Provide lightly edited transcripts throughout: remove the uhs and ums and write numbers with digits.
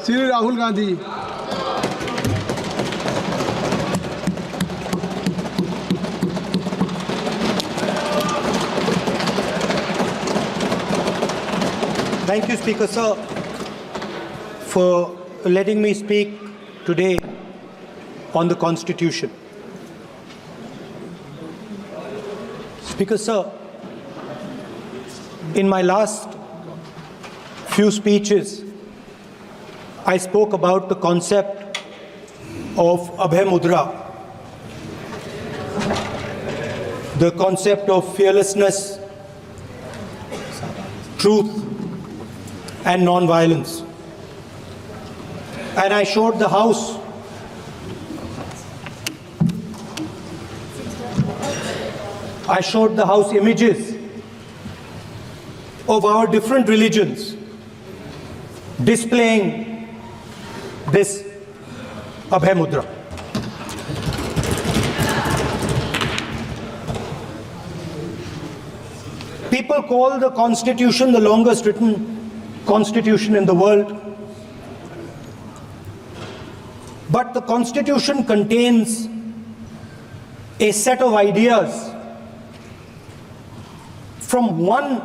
Shri Rahul Gandhi. Thank you, Speaker Sir, for letting me speak today on the Constitution. Speaker Sir, in my last few speeches, I spoke about the concept of Abhay Mudra, the concept of fearlessness, truth, and non-violence. And I showed the House images of our different religions displaying this Abhay Mudra. People call the Constitution the longest written Constitution in the world. But the Constitution contains a set of ideas from one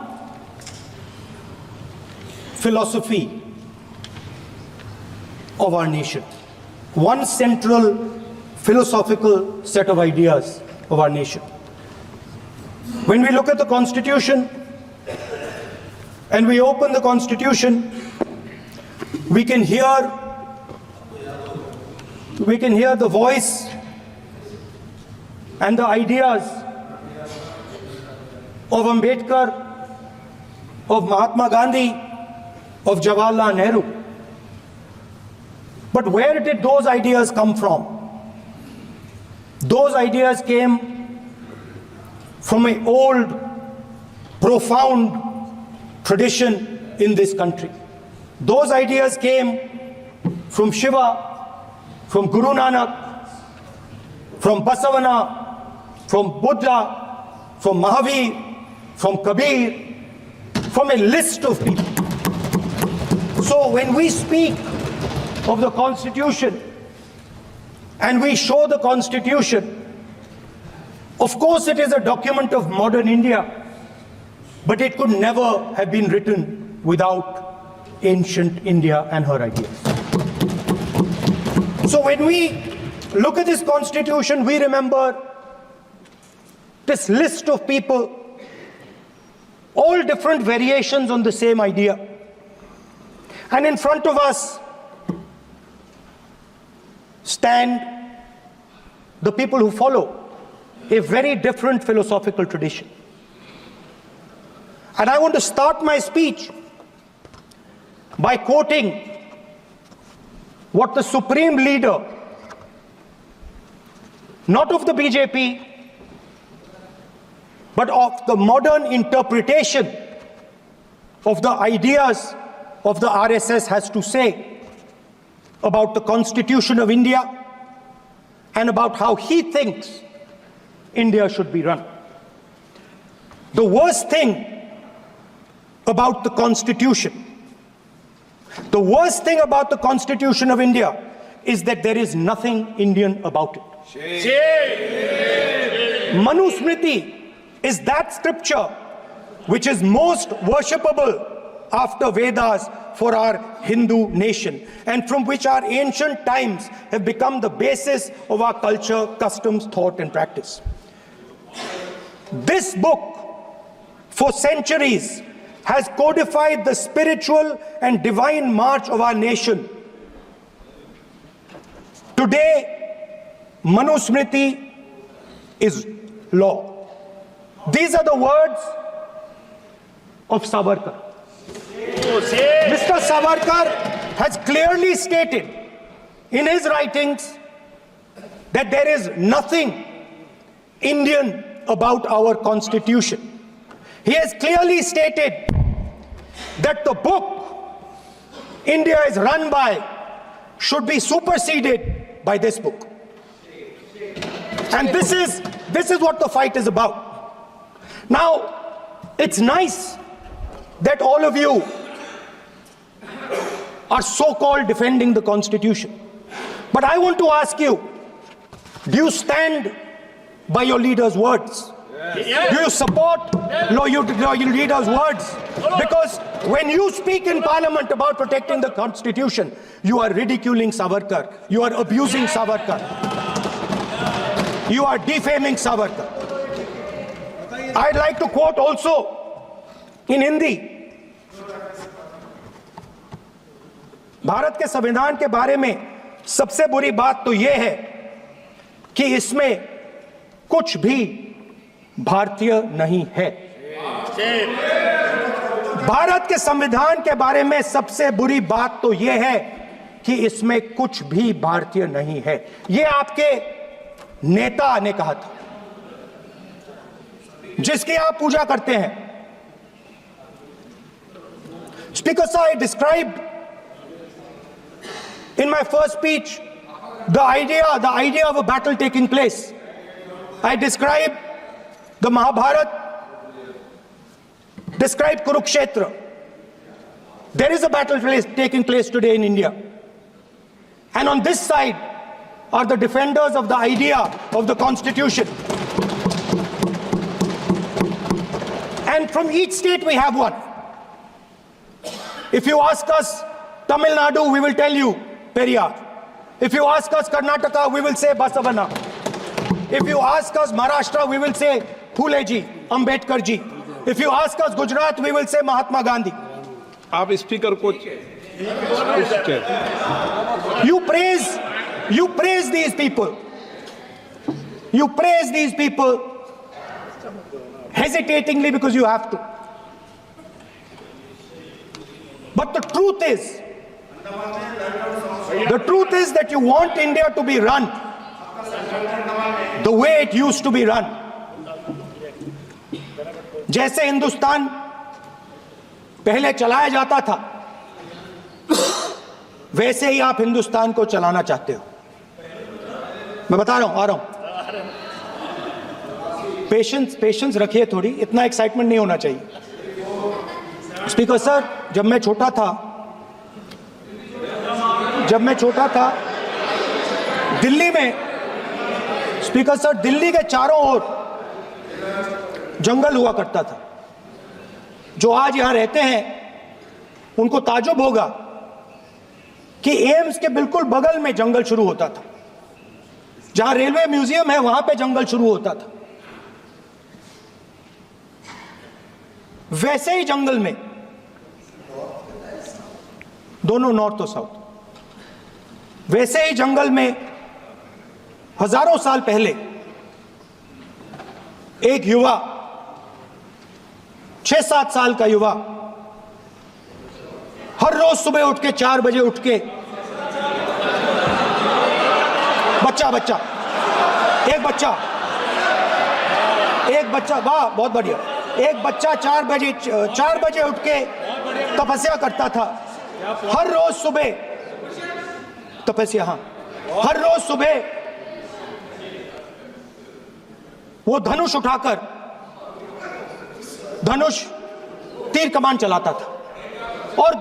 philosophy of our nation, one central philosophical set of ideas of our nation. When we look at the Constitution and we open the Constitution, we can hear the voice and the ideas of Ambedkar, of Mahatma Gandhi, of Jawaharlal Nehru. But where did those ideas come from? Those ideas came from an old, profound tradition in this country. Those ideas came from Shiva, from Guru Nanak, from Basavana, from Buddha, from Mahavir, from Kabir, from a list of people. So when we speak of the Constitution and we show the Constitution, of course it is a document of modern India, but it could never have been written without ancient India and her ideas. So when we look at this Constitution, we remember this list of people, all different variations on the same idea. And in front of us stand the people who follow a very different philosophical tradition. And I want to start my speech by quoting what the supreme leader, not of the BJP, but of the modern interpretation of the ideas of the RSS has to say about the Constitution of India and about how he thinks India should be run. The worst thing about the Constitution, the worst thing about the Constitution of India is that there is nothing Indian about it. Manusmriti is that scripture which is most worshipable after Vedas for our Hindu nation, and from which our ancient times have become the basis of our culture, customs, thought, and practice. This book, for centuries, has codified the spiritual and divine march of our nation. Today, Manusmriti is law. These are the words of Savarkar. Mr. Savarkar has clearly stated in his writings that there is nothing Indian about our Constitution. He has clearly stated that the book India is run by should be superseded by this book. And this is what the fight is about. Now, it's nice that all of you are so-called defending the Constitution. But I want to ask you, do you stand by your leader's words? Yes. Do you support your leader's words? Because when you speak in Parliament about protecting the Constitution, you are ridiculing Savarkar, you are abusing Savarkar, you are defaming Savarkar. I'd like to quote also in Hindi. Bharat के संविधान के बारे में सबसे बुरी बात तो यह है कि इसमें कुछ भी भारतीय नहीं है। भारत के संविधान के बारे में सबसे बुरी बात तो यह है कि इसमें कुछ भी भारतीय नहीं है। यह आपके नेता ने कहा था, जिसकी आप पूजा करते हैं। Speaker sir, I described in my first speech the idea of a battle taking place. I described the Mahabharata, described Kurukshetra. There is a battle taking place today in India. And on this side are the defenders of the idea of the Constitution. And from each state we have one. If you ask us Tamil Nadu, we will tell you Periyar. If you ask us Karnataka, we will say Basavana. If you ask us Maharashtra, we will say Phule ji, Ambedkar ji. If you ask us Gujarat, we will say Mahatma Gandhi. आप speaker को You praise these people. You praise these people hesitatingly because you have to. But the truth is that you want India to be run the way it used to be run. जैसे हिंदुस्तान पहले चलाया जाता था, वैसे ही आप हिंदुस्तान को चलाना चाहते हो। मैं बता रहा हूं, आ रहा हूं। पेशेंस रखिए थोड़ी, इतना एक्साइटमेंट नहीं होना चाहिए। स्पीकर सर, जब मैं छोटा दिल्ली में, स्पीकर सर, दिल्ली के चारों ओर जंगल हुआ करता था। जो आज यहां रहते हैं उनको ताजुब होगा कि एम्स के बिल्कुल बगल में जंगल शुरू होता था। जहां रेलवे म्यूजियम है वहां पे जंगल शुरू होता था। वैसे ही जंगल में, दोनों नॉर्थ और साउथ, वैसे ही जंगल में हजारों साल पहले एक युवा, 6-7 साल का युवा, हर रोज सुबह उठ के 4 बजे उठ के एक बच्चा, वाह बहुत बढ़िया, एक बच्चा 4 बजे उठ के तपस्या करता था। हर रोज सुबह तपस्या, हाँ, हर रोज सुबह वो धनुष उठाकर तीर कमान चलाता था और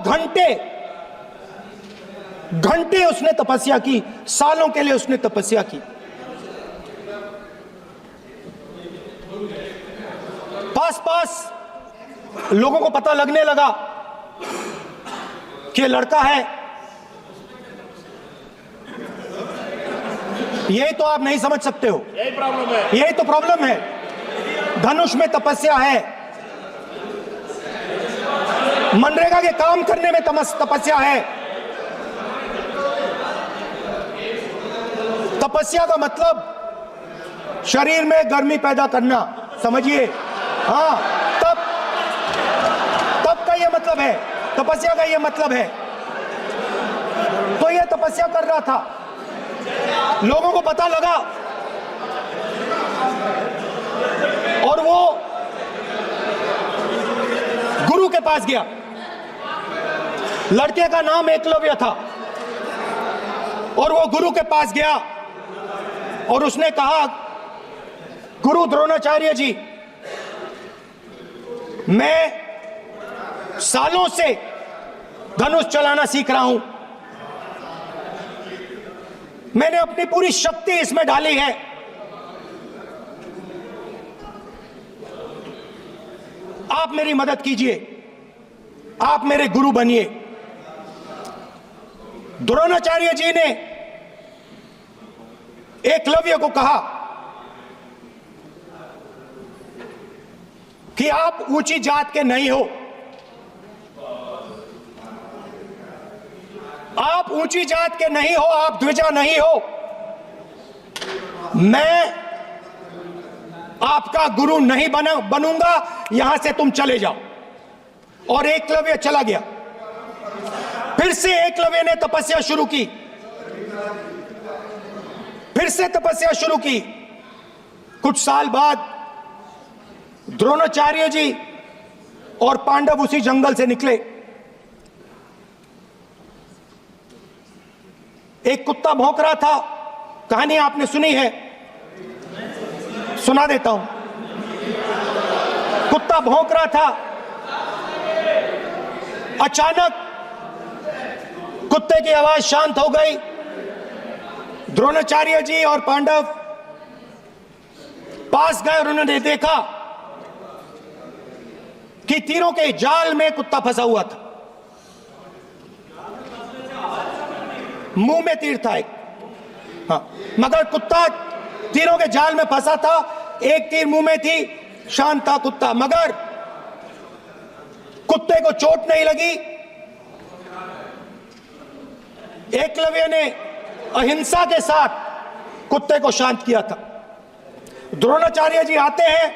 घंटे उसने तपस्या की, सालों के लिए उसने तपस्या की। पास लोगों को पता लगने लगा कि लड़का है। यही तो आप नहीं समझ सकते हो, यही तो प्रॉब्लम है। धनुष में तपस्या है, मनरेगा के काम करने में तपस्या है। तपस्या का मतलब शरीर में गर्मी पैदा करना, समझिए। हाँ, तब का यह मतलब है, तपस्या का यह मतलब है। तो यह तपस्या कर रहा था, लोगों को पता लगा और वो गुरु के पास गया। लड़के का नाम एकलव्य था और वो गुरु के पास गया और उसने कहा, गुरु द्रोणाचार्य जी, मैं सालों से धनुष चलाना सीख रहा हूं। मैंने अपनी पूरी शक्ति इसमें डाली है। आप मेरी मदद कीजिए, आप मेरे गुरु बनिए। द्रोणाचार्य जी ने एकलव्य को कहा कि आप ऊंची जात के नहीं हो, आप ऊंची जात के नहीं हो, आप द्विजा नहीं हो। मैं आपका गुरु नहीं बनूंगा, यहां से तुम चले जाओ। और एकलव्य चला गया। फिर से एकलव्य ने तपस्या शुरू की, फिर से तपस्या शुरू की। कुछ साल बाद द्रोणाचार्य जी और पांडव उसी जंगल से निकले। एक कुत्ता भौंक रहा था, कहानी आपने सुनी है, सुना देता हूं। कुत्ता भौंक रहा था, अचानक कुत्ते की आवाज शांत हो गई। द्रोणाचार्य जी और पांडव पास गए और उन्होंने देखा कि तीरों के जाल में कुत्ता फंसा हुआ था। मुंह में तीर था एक, हाँ, मगर कुत्ता तीरों के जाल में फंसा था। एक तीर मुंह में थी, शांत था कुत्ता, मगर कुत्ते को चोट नहीं लगी। एकलव्य ने अहिंसा के साथ कुत्ते को शांत किया था। द्रोणाचार्य जी आते हैं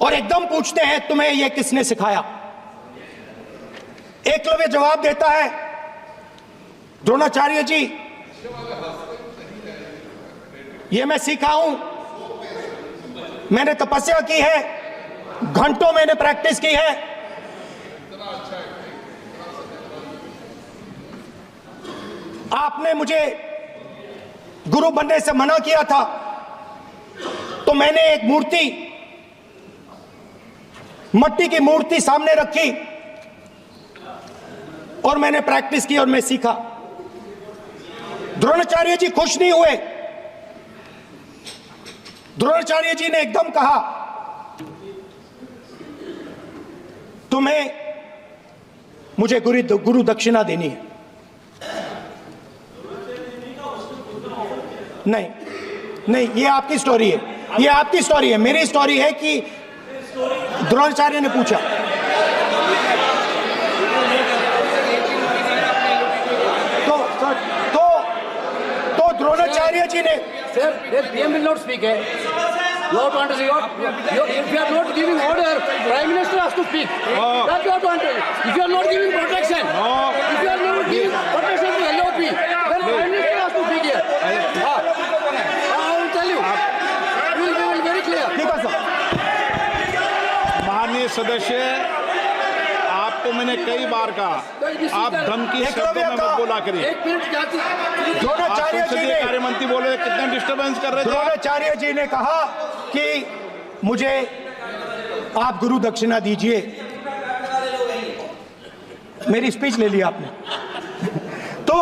और एकदम पूछते हैं, तुम्हें यह किसने सिखाया? एकलव्य जवाब देता है, द्रोणाचार्य जी, यह मैं सीखा हूं, मैंने तपस्या की है, घंटों मैंने प्रैक्टिस की है। आपने मुझे गुरु बनने से मना किया था, तो मैंने एक मूर्ति, मट्टी की मूर्ति सामने रखी और मैंने प्रैक्टिस की और मैं सीखा। द्रोणाचार्य जी खुश नहीं हुए। द्रोणाचार्य जी ने एकदम कहा, तुम्हें मुझे गुरु दक्षिणा देनी है। नहीं नहीं, ये आपकी स्टोरी है, ये आपकी स्टोरी है। मेरी स्टोरी है कि द्रोणाचार्य ने पूछा। तो द्रोणाचार्य जी ने, Sir, the PM will not speak. Not want to see if you are not giving order, Prime Minister has to speak. That's what want to. If you are not giving protection, if you are not giving protection to LOP, then Prime Minister has to speak here. I will tell you. We will be very clear. ठीक है sir. माननीय सदस्य, आपको मैंने कई बार कहा, आप धमकी शब्दों में मत बोला करिए। एक मिनट जाती। द्रोणाचार्य जी संसदीय ने, कार्य मंत्री बोले, कितना डिस्टर्बेंस कर रहे थे। द्रोणाचार्य जी ने कहा कि मुझे आप गुरु दक्षिणा दीजिए। मेरी स्पीच ले ली आपने। तो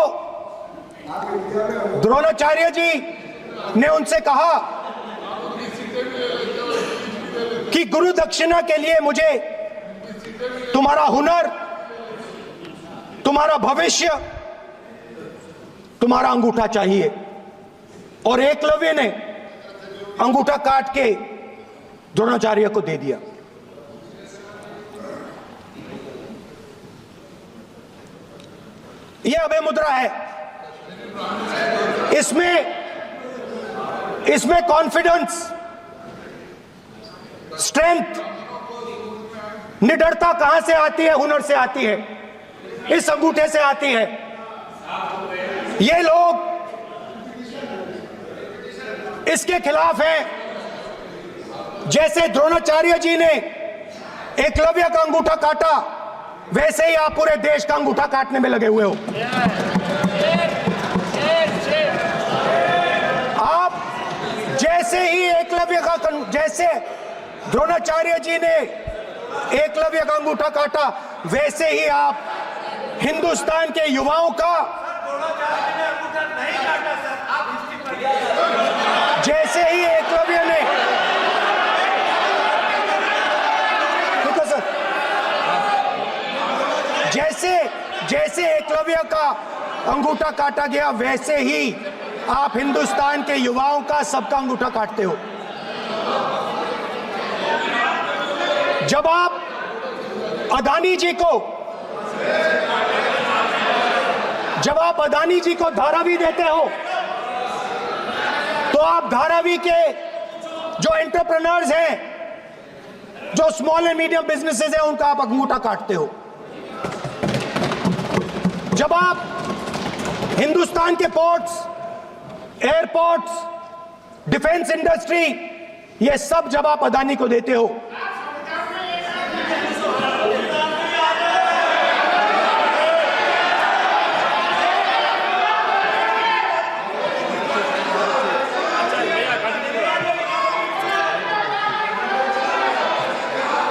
द्रोणाचार्य जी ने उनसे कहा कि गुरु दक्षिणा के लिए मुझे तुम्हारा हुनर, तुम्हारा भविष्य, तुम्हारा अंगूठा चाहिए। और एकलव्य ने अंगूठा काट के द्रोणाचार्य को दे दिया। यह अभय मुद्रा है। इसमें कॉन्फिडेंस, स्ट्रेंथ, निडरता कहां से आती है? हुनर से आती है, इस अंगूठे से आती है। ये लोग इसके खिलाफ हैं। जैसे द्रोणाचार्य जी ने एकलव्य का अंगूठा काटा, वैसे ही आप पूरे देश का अंगूठा काटने में लगे हुए हो। आप जैसे ही एकलव्य का, जैसे द्रोणाचार्य जी ने एकलव्य का अंगूठा काटा, वैसे ही आप हिंदुस्तान के युवाओं का जैसे ही एकलव्य ने जैसे एकलव्य का अंगूठा काटा गया, वैसे ही आप हिंदुस्तान के युवाओं का सबका अंगूठा काटते हो। जब आप अदानी जी को धारावी देते हो, तो आप धारावी के जो एंटरप्रेन्योर्स हैं, जो स्मॉल एंड मीडियम बिजनेसेस हैं, उनका आप अंगूठा काटते हो। जब आप हिंदुस्तान के पोर्ट्स, एयरपोर्ट्स, डिफेंस इंडस्ट्री, ये सब जब आप अदानी को देते हो,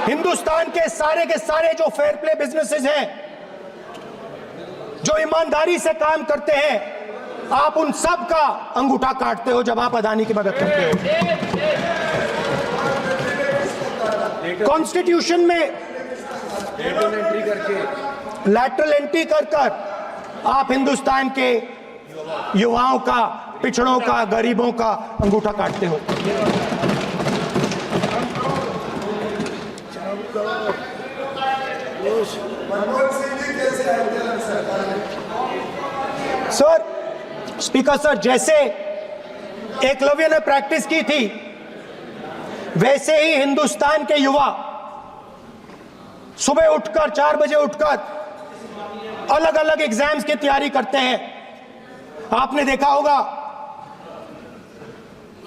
हिंदुस्तान के सारे जो फेयर प्ले बिजनेसेस हैं, जो ईमानदारी से काम करते हैं, आप उन सब का अंगूठा काटते हो जब आप अदानी की मदद करते हो। कॉन्स्टिट्यूशन में लैटरल एंट्री कर आप हिंदुस्तान के युवाओं का, पिछड़ों का, गरीबों का अंगूठा काटते हो। सर, स्पीकर सर, जैसे एकलव्य ने प्रैक्टिस की थी, वैसे ही हिंदुस्तान के युवा सुबह उठकर 4 बजे उठकर अलग अलग एग्जाम्स की तैयारी करते हैं। आपने देखा होगा,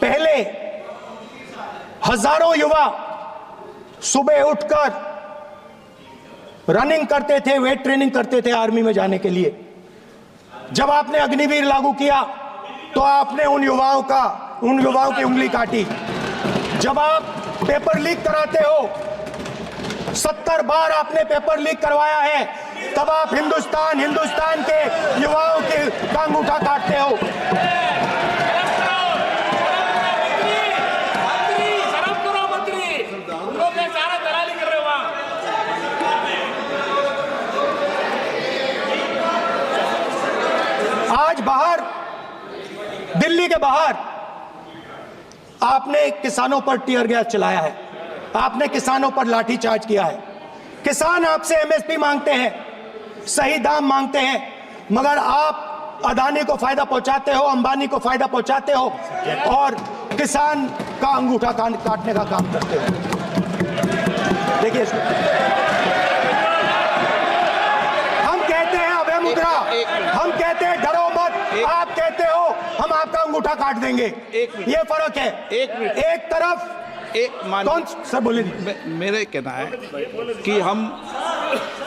पहले हजारों युवा सुबह उठकर रनिंग करते थे, वेट ट्रेनिंग करते थे आर्मी में जाने के लिए। जब आपने अग्निवीर लागू किया, तो आपने उन युवाओं की उंगली काटी। जब आप पेपर लीक कराते हो, 70 बार आपने पेपर लीक करवाया है, तब आप हिंदुस्तान के युवाओं के अंगूठा काटते हो। आज बाहर, दिल्ली के बाहर, आपने किसानों पर टीयर गैस चलाया है, आपने किसानों पर लाठीचार्ज किया है। किसान आपसे एमएसपी मांगते हैं, सही दाम मांगते हैं, मगर आप अदानी को फायदा पहुंचाते हो, अंबानी को फायदा पहुंचाते हो और किसान का अंगूठा काटने का काम करते हो। देखिए, हम कहते हैं अभय मुद्रा, हम कहते हैं डरो मत, आप कहते हो हम आपका अंगूठा काट देंगे। ये फर्क है। एक तरफ कौन सर बोले, मेरे कहना है कि हम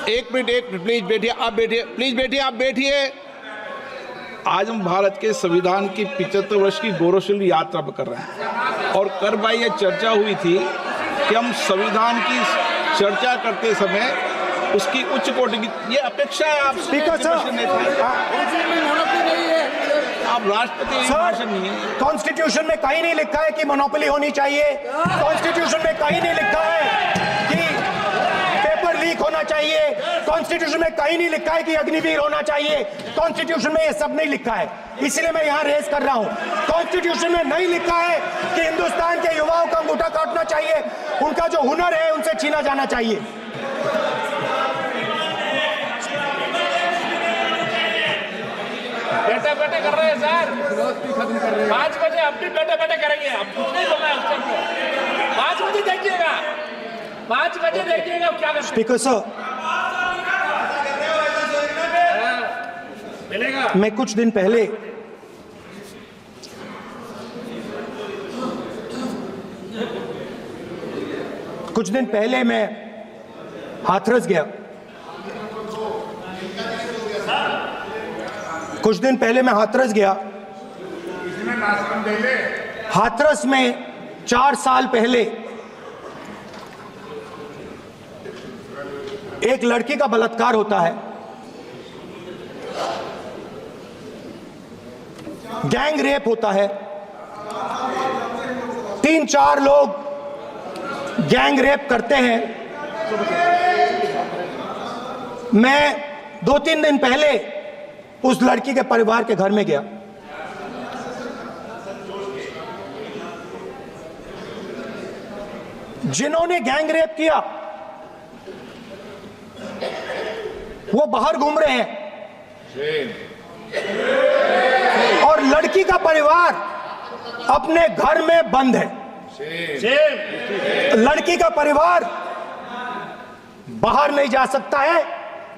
एक मिनट प्लीज बैठिए, आप बैठिए, प्लीज बैठिए, आप बैठिए। आज हम भारत के संविधान की 75 वर्ष की गौरवशाली यात्रा कर रहे हैं, और कर भाई ये चर्चा हुई थी कि हम संविधान की चर्चा करते समय उसकी उच्च कोटि की ये अपेक्षा है। आप स्पीकर सर, आप राष्ट्रपति भाषण नहीं है। कॉन्स्टिट्यूशन में कहीं नहीं लिखा है कि मोनोपोली होनी चाहिए। कॉन्स्टिट्यूशन में कहीं नहीं लिखा है कि पेपर लीक होना चाहिए। कॉन्स्टिट्यूशन में कहीं नहीं लिखा है कि अग्निवीर होना चाहिए। कॉन्स्टिट्यूशन में ये सब नहीं लिखा है, इसलिए मैं यहाँ रेज कर रहा हूँ। कॉन्स्टिट्यूशन में नहीं लिखा है कि हिंदुस्तान के युवाओं का अंगूठा काटना चाहिए, उनका जो हुनर है उनसे छीना जाना चाहिए। बैठे कर रहे हैं सर, 5 बजे अब भी बैठे करेंगे। अब कुछ नहीं बोलना है उसको। 5 बजे देखिएगा, 5 बजे देखिएगा क्या करते हैं। स्पीकर सर, मिलेगा। मैं कुछ दिन पहले मैं हाथरस गया। हाथरस में 4 साल पहले एक लड़की का बलात्कार होता है। गैंग रेप होता है, 3-4 लोग गैंग रेप करते हैं। मैं 2-3 दिन पहले उस लड़की के परिवार के घर में गया। जिन्होंने गैंग रेप किया वो बाहर घूम रहे हैं और लड़की का परिवार अपने घर में बंद है। लड़की का परिवार बाहर नहीं जा सकता है।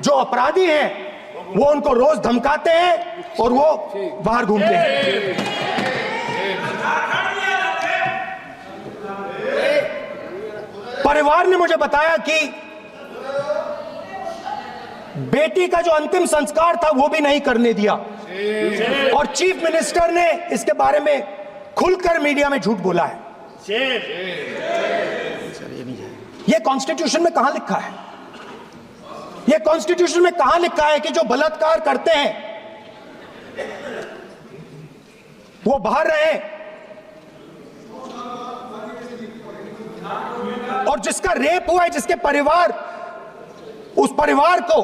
जो अपराधी हैं वो उनको रोज धमकाते हैं और वो बाहर घूमते हैं। परिवार ने मुझे बताया कि बेटी का जो अंतिम संस्कार था वो भी नहीं करने दिया और चीफ मिनिस्टर ने इसके बारे में खुलकर मीडिया में झूठ बोला है। ये कॉन्स्टिट्यूशन में कहां लिखा है? ये कॉन्स्टिट्यूशन में कहां लिखा है कि जो बलात्कार करते हैं वो बाहर रहे और जिसका रेप हुआ है, जिसके परिवार, उस परिवार को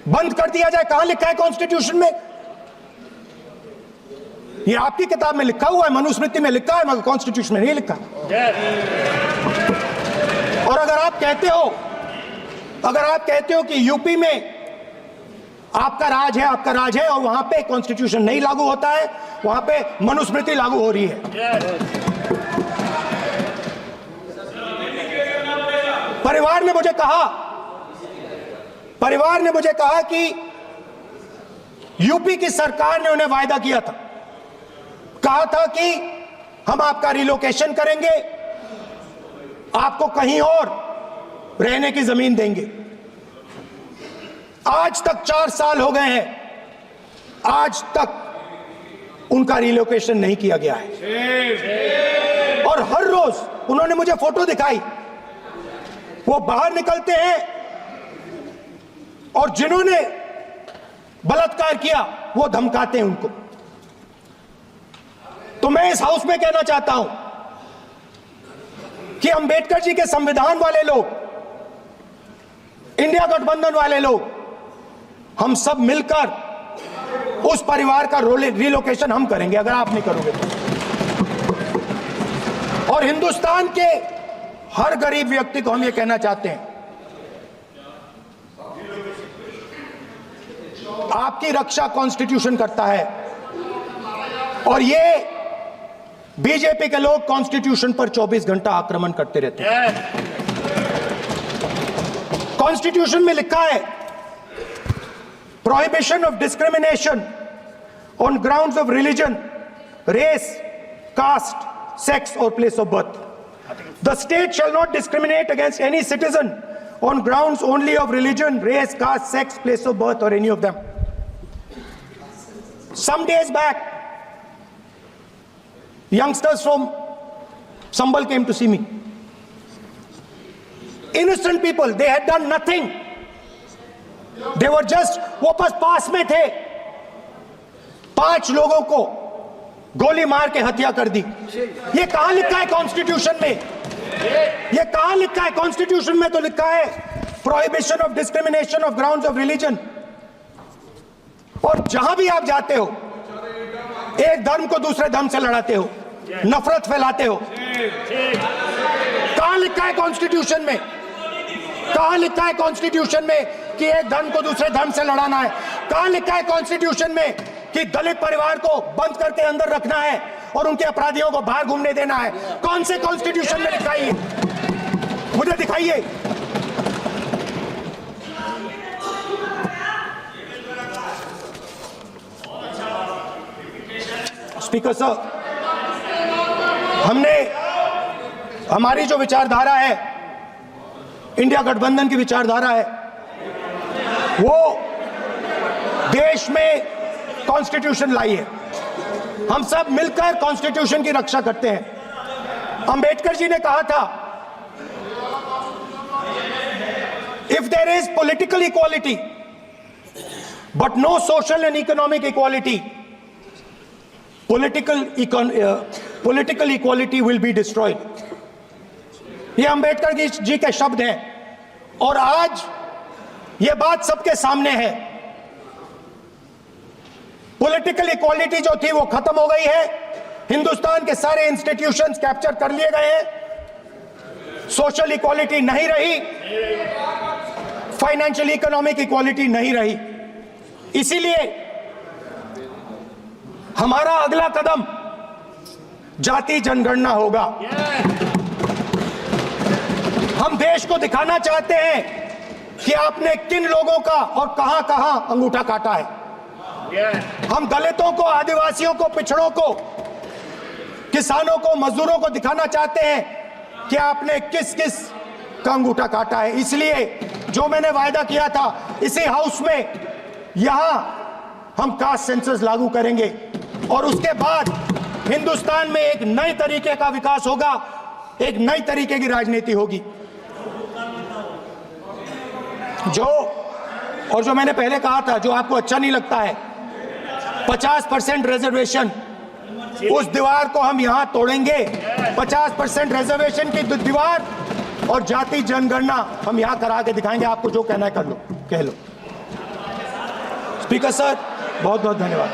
बंद कर दिया जाए? कहां लिखा है कॉन्स्टिट्यूशन में? ये आपकी किताब में लिखा हुआ है, मनुस्मृति में लिखा है, मगर कॉन्स्टिट्यूशन में नहीं लिखा। और अगर आप कहते हो कि यूपी में आपका राज है और वहां पे कॉन्स्टिट्यूशन नहीं लागू होता है, वहां पे मनुस्मृति लागू हो रही है। परिवार ने मुझे कहा कि यूपी की सरकार ने उन्हें वायदा किया था, कहा था कि हम आपका रिलोकेशन करेंगे, आपको कहीं और रहने की जमीन देंगे। आज तक 4 साल हो गए हैं, आज तक उनका रिलोकेशन नहीं किया गया है। और हर रोज उन्होंने मुझे फोटो दिखाई, वो बाहर निकलते हैं और जिन्होंने बलात्कार किया वो धमकाते हैं उनको। तो मैं इस हाउस में कहना चाहता हूं कि अंबेडकर जी के संविधान वाले लोग, इंडिया गठबंधन वाले लोग, हम सब मिलकर उस परिवार का रिलोकेशन हम करेंगे अगर आप नहीं करोगे तो। और हिंदुस्तान के हर गरीब व्यक्ति को हम ये कहना चाहते हैं, आपकी रक्षा कॉन्स्टिट्यूशन करता है और ये बीजेपी के लोग कॉन्स्टिट्यूशन पर 24 घंटा आक्रमण करते रहते हैं। कॉन्स्टिट्यूशन में लिखा है prohibition of discrimination on grounds of religion, race, caste, sex और place of birth. The state shall not discriminate against any citizen on grounds only of religion, race, caste, sex, place of birth or any of them. Some days back, youngsters from Sambal came to see me. Innocent people, they had done nothing. They were just, वो बस पास में थे, 5 लोगों को गोली मार के हत्या कर दी। ये कहां लिखा है कॉन्स्टिट्यूशन में? ये कहां लिखा है? कॉन्स्टिट्यूशन में तो लिखा है prohibition of discrimination of grounds of religion. और जहां भी आप जाते हो, एक धर्म को दूसरे धर्म से लड़ाते हो, नफरत फैलाते हो। कहां लिखा है कॉन्स्टिट्यूशन में? कहां लिखा है कॉन्स्टिट्यूशन में कि एक धर्म को दूसरे धर्म से लड़ाना है? कहां लिखा है कॉन्स्टिट्यूशन में कि दलित परिवार को बंद करके अंदर रखना है और उनके अपराधियों को बाहर घूमने देना है? कौन से कॉन्स्टिट्यूशन में लिखा है? मुझे दिखाइए। स्पीकर साहब, हमारी जो विचारधारा है, इंडिया गठबंधन की विचारधारा है, वो देश में कॉन्स्टिट्यूशन लाई है। हम सब मिलकर कॉन्स्टिट्यूशन की रक्षा करते हैं। अंबेडकर जी ने कहा था, if there is political equality but no social and economic equality, political equality will be destroyed. ये अंबेडकर जी के शब्द हैं और आज ये बात सबके सामने है। पॉलिटिकल इक्वालिटी जो थी वो खत्म हो गई है। हिंदुस्तान के सारे इंस्टीट्यूशंस कैप्चर कर लिए गए हैं। सोशल इक्वालिटी नहीं रही, फाइनेंशियल इकोनॉमिक इक्वालिटी नहीं रही। इसीलिए हमारा अगला कदम जाति जनगणना होगा। हम देश को दिखाना चाहते हैं कि आपने किन लोगों का और कहां कहां अंगूठा काटा है। हम दलितों को, आदिवासियों को, पिछड़ों को, किसानों को, मजदूरों को दिखाना चाहते हैं कि आपने किस किस का अंगूठा काटा है। इसलिए जो मैंने वायदा किया था, इसी हाउस में यहां हम कास्ट सेंसस लागू करेंगे और उसके बाद हिंदुस्तान में एक नए तरीके का विकास होगा, एक नई तरीके की राजनीति होगी। जो मैंने पहले कहा था, जो आपको अच्छा नहीं लगता है, 50% रिजर्वेशन, उस दीवार को हम यहां तोड़ेंगे। 50% रिजर्वेशन की दीवार और जाति जनगणना हम यहां करा के दिखाएंगे। आपको जो कहना है कर लो, कह लो। स्पीकर सर, बहुत बहुत धन्यवाद।